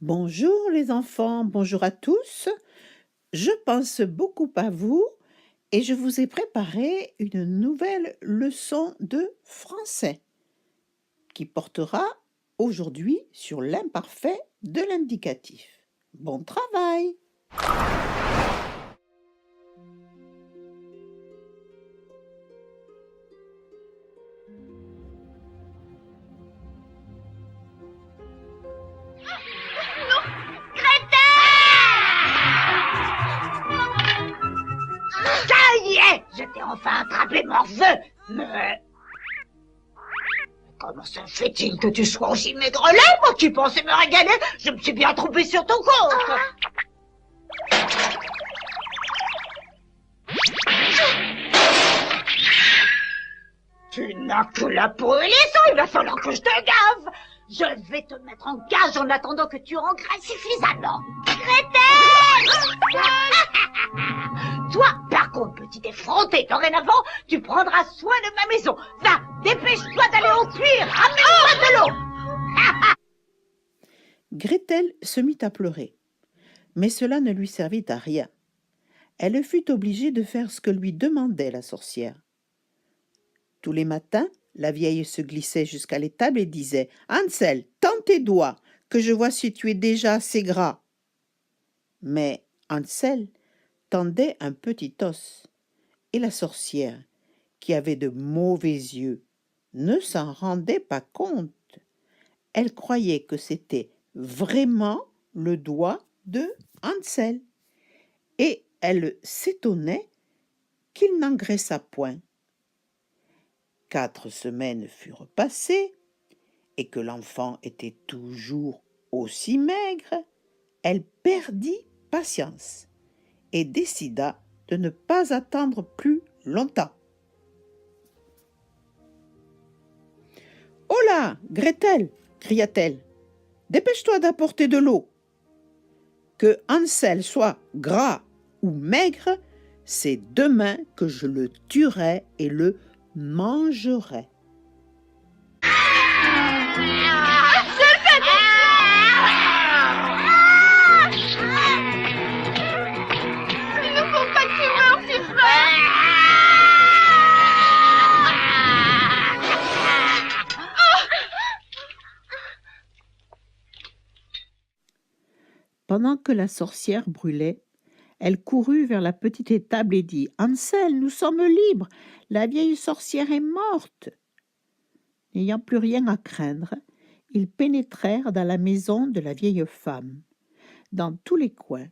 Bonjour les enfants, bonjour à tous. Je pense beaucoup à vous et je vous ai préparé une nouvelle leçon de français qui portera aujourd'hui sur l'imparfait de l'indicatif. Bon travail! Ça y est, je t'ai enfin attrapé, morveux. Mais comment se fait-il que tu sois aussi maigrelet? Moi qui pensais me régaler, je me suis bien trompé sur ton compte. Tu n'as que la peau et les sangs, il va falloir que je te gave. Je vais te mettre en cage en attendant que tu engraisses suffisamment. Gretel! Toi, par contre, petit effronté, dorénavant, tu prendras soin de ma maison. Va, dépêche-toi d'aller au puits, ramène-moi de l'eau. Gretel se mit à pleurer, mais cela ne lui servit à rien. Elle fut obligée de faire ce que lui demandait la sorcière. Tous les matins, la vieille se glissait jusqu'à l'étable et disait « Hansel, tends tes doigts, que je vois si tu es déjà assez gras. » Mais Hansel tendait un petit os, et la sorcière, qui avait de mauvais yeux, ne s'en rendait pas compte. Elle croyait que c'était vraiment le doigt de Hansel, et elle s'étonnait qu'il n'engraissât point. 4 semaines furent passées, et que l'enfant était toujours aussi maigre, elle perdit patience et décida de ne pas attendre plus longtemps. « Oh là, Gretel !» cria-t-elle. « Dépêche-toi d'apporter de l'eau. Que Hansel soit gras ou maigre, c'est demain que je le tuerai et le mangerai. » Il ne faut pas que tu meurs, si frère. Pendant que la sorcière brûlait, elle courut vers la petite étable et dit « Hansel, nous sommes libres, la vieille sorcière est morte. » N'ayant plus rien à craindre, ils pénétrèrent dans la maison de la vieille femme. Dans tous les coins,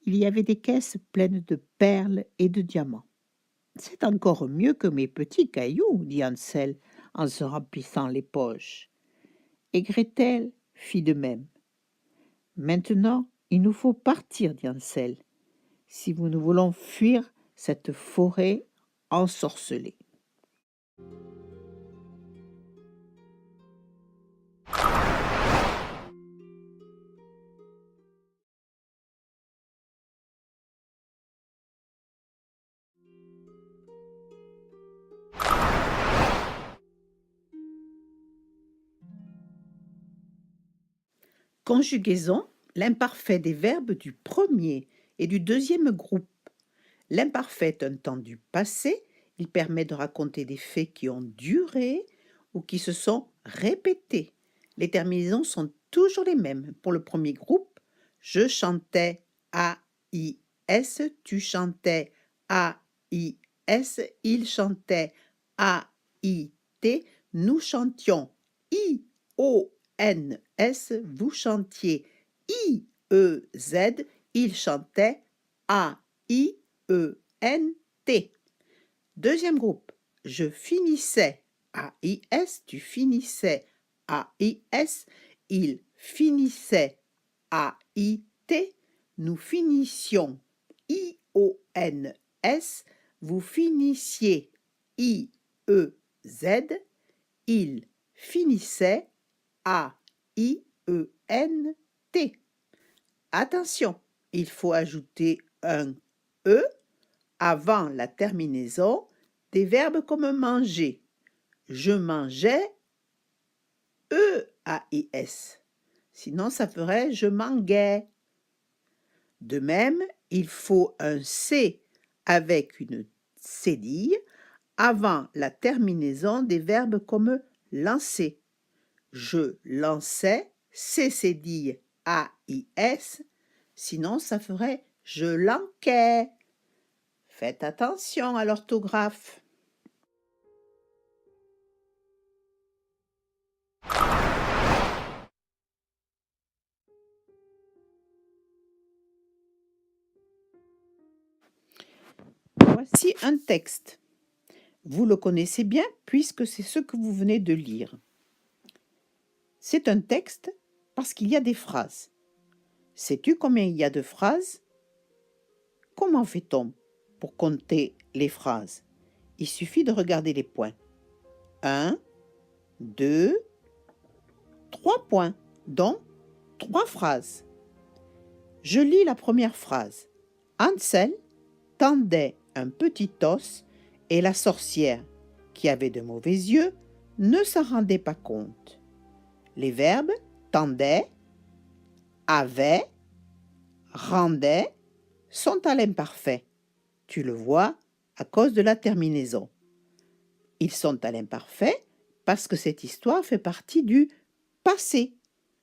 il y avait des caisses pleines de perles et de diamants. « C'est encore mieux que mes petits cailloux, » dit Hansel en se remplissant les poches. Et Gretel fit de même. « Maintenant, il nous faut partir, » dit Hansel, « si nous voulons fuir cette forêt ensorcelée. » Conjugaison, l'imparfait des verbes du premier et du deuxième groupe. L'imparfait est un temps du passé, il permet de raconter des faits qui ont duré ou qui se sont répétés. Les terminaisons sont toujours les mêmes. Pour le premier groupe, je chantais A-I-S, tu chantais A-I-S, il chantait A-I-T, nous chantions I-O-N-S, vous chantiez I-E-Z, il chantait A-I-E-N-T. Deuxième groupe, je finissais A-I-S, tu finissais A-I-S, il finissait A-I-T, nous finissions I-O-N-S, vous finissiez I-E-Z, il finissait A-I-E-N-T. Attention, il faut ajouter un E avant la terminaison des verbes comme manger. Je mangeais, E-A-I-S. sinon ça ferait je m'enguais. De même, il faut un C avec une cédille avant la terminaison des verbes comme lancer. Je lançais, C cédille AIS, sinon ça ferait je lanquais. Faites attention à l'orthographe. Voici un texte. Vous le connaissez bien puisque c'est ce que vous venez de lire. C'est un texte parce qu'il y a des phrases. Sais-tu combien il y a de phrases? Comment fait-on pour compter les phrases? Il suffit de regarder les points. 1, 2, 3 points, donc 3 phrases. Je lis la première phrase. Hansel tendait un petit os et la sorcière, qui avait de mauvais yeux, ne s'en rendait pas compte. Les verbes tendait, avait, rendait sont à l'imparfait. Tu le vois à cause de la terminaison. Ils sont à l'imparfait parce que cette histoire fait partie du passé.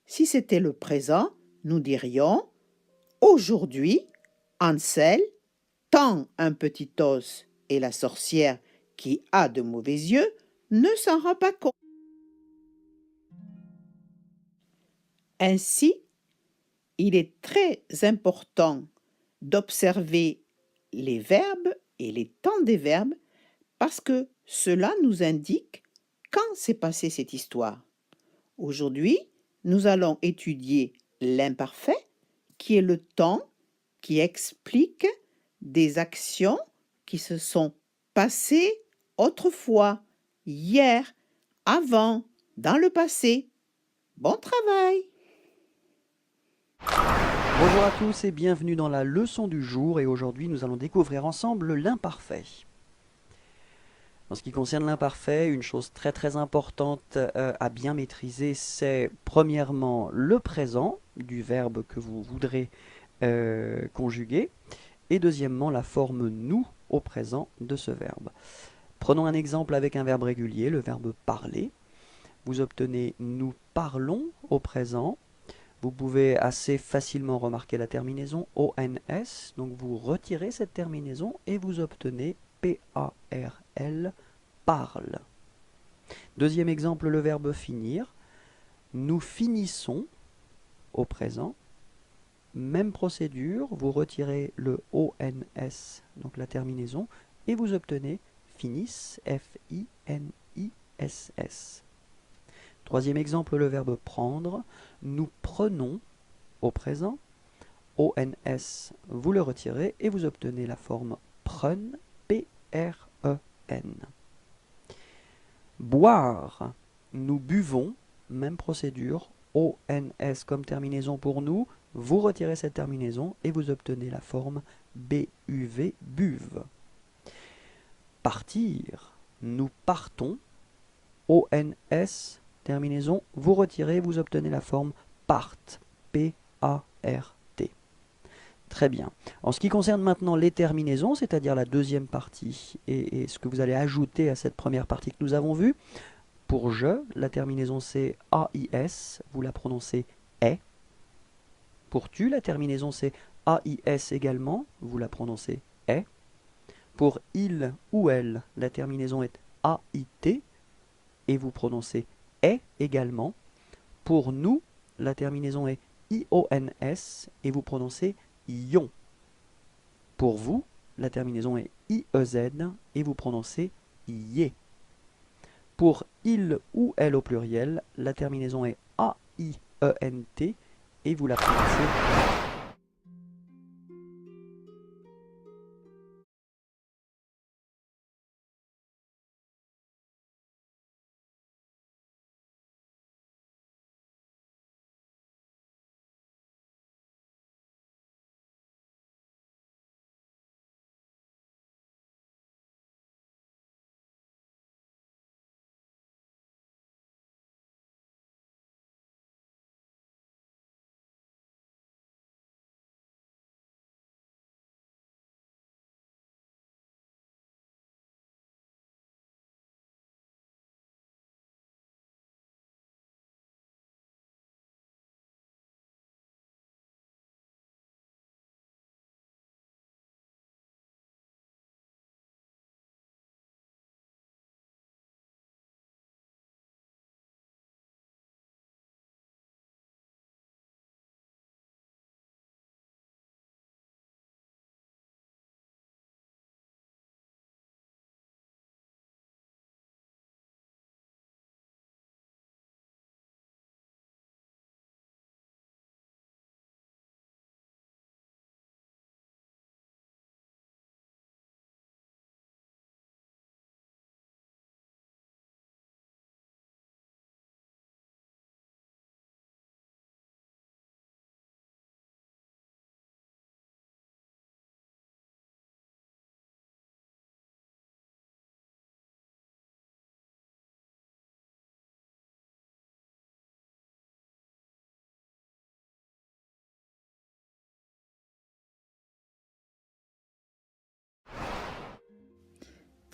Si c'était le présent, nous dirions aujourd'hui, Hansel tend un petit os et la sorcière, qui a de mauvais yeux, ne s'en rend pas compte. Ainsi, il est très important d'observer les verbes et les temps des verbes parce que cela nous indique quand s'est passée cette histoire. Aujourd'hui, nous allons étudier l'imparfait, qui est le temps qui explique des actions qui se sont passées autrefois, hier, avant, dans le passé. Bon travail! Bonjour à tous et bienvenue dans la leçon du jour et aujourd'hui nous allons découvrir ensemble l'imparfait. En ce qui concerne l'imparfait, une chose très importante à bien maîtriser, c'est premièrement le présent du verbe que vous voudrez conjuguer et deuxièmement la forme nous au présent de ce verbe. Prenons un exemple avec un verbe régulier, le verbe parler. Vous obtenez nous parlons au présent. Vous pouvez assez facilement remarquer la terminaison ONS, donc vous retirez cette terminaison et vous obtenez PARL, parle. Deuxième exemple, le verbe finir. Nous finissons au présent. Même procédure, vous retirez le ONS, donc la terminaison, et vous obtenez finisse, FINISS. Troisième exemple, le verbe prendre. Nous prenons au présent. ONS, vous le retirez et vous obtenez la forme prenne, P-R-E-N. Boire. Nous buvons. Même procédure. ONS comme terminaison pour nous. Vous retirez cette terminaison et vous obtenez la forme B-U-V, buve. Partir. Nous partons. ONS, terminaison, vous retirez, vous obtenez la forme part, P-A-R-T. Très bien. En ce qui concerne maintenant les terminaisons, c'est-à-dire la deuxième partie et ce que vous allez ajouter à cette première partie que nous avons vue, pour je, la terminaison c'est A-I-S, vous la prononcez est. Pour tu, la terminaison c'est A-I-S également, vous la prononcez est. Pour il ou elle, la terminaison est A-I-T, et vous prononcez est également. Pour nous, la terminaison est IONS et vous prononcez ion. Pour vous, la terminaison est IEZ et vous prononcez ié. Pour il ou elle au pluriel, la terminaison est AIENT et vous la prononcez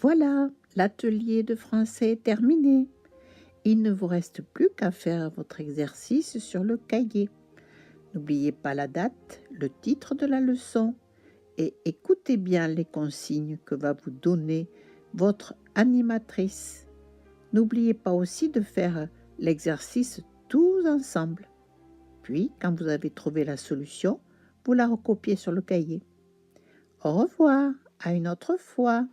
Voilà, l'atelier de français est terminé. Il ne vous reste plus qu'à faire votre exercice sur le cahier. N'oubliez pas la date, le titre de la leçon et écoutez bien les consignes que va vous donner votre animatrice. N'oubliez pas aussi de faire l'exercice tous ensemble. Puis, quand vous avez trouvé la solution, vous la recopiez sur le cahier. Au revoir, à une autre fois.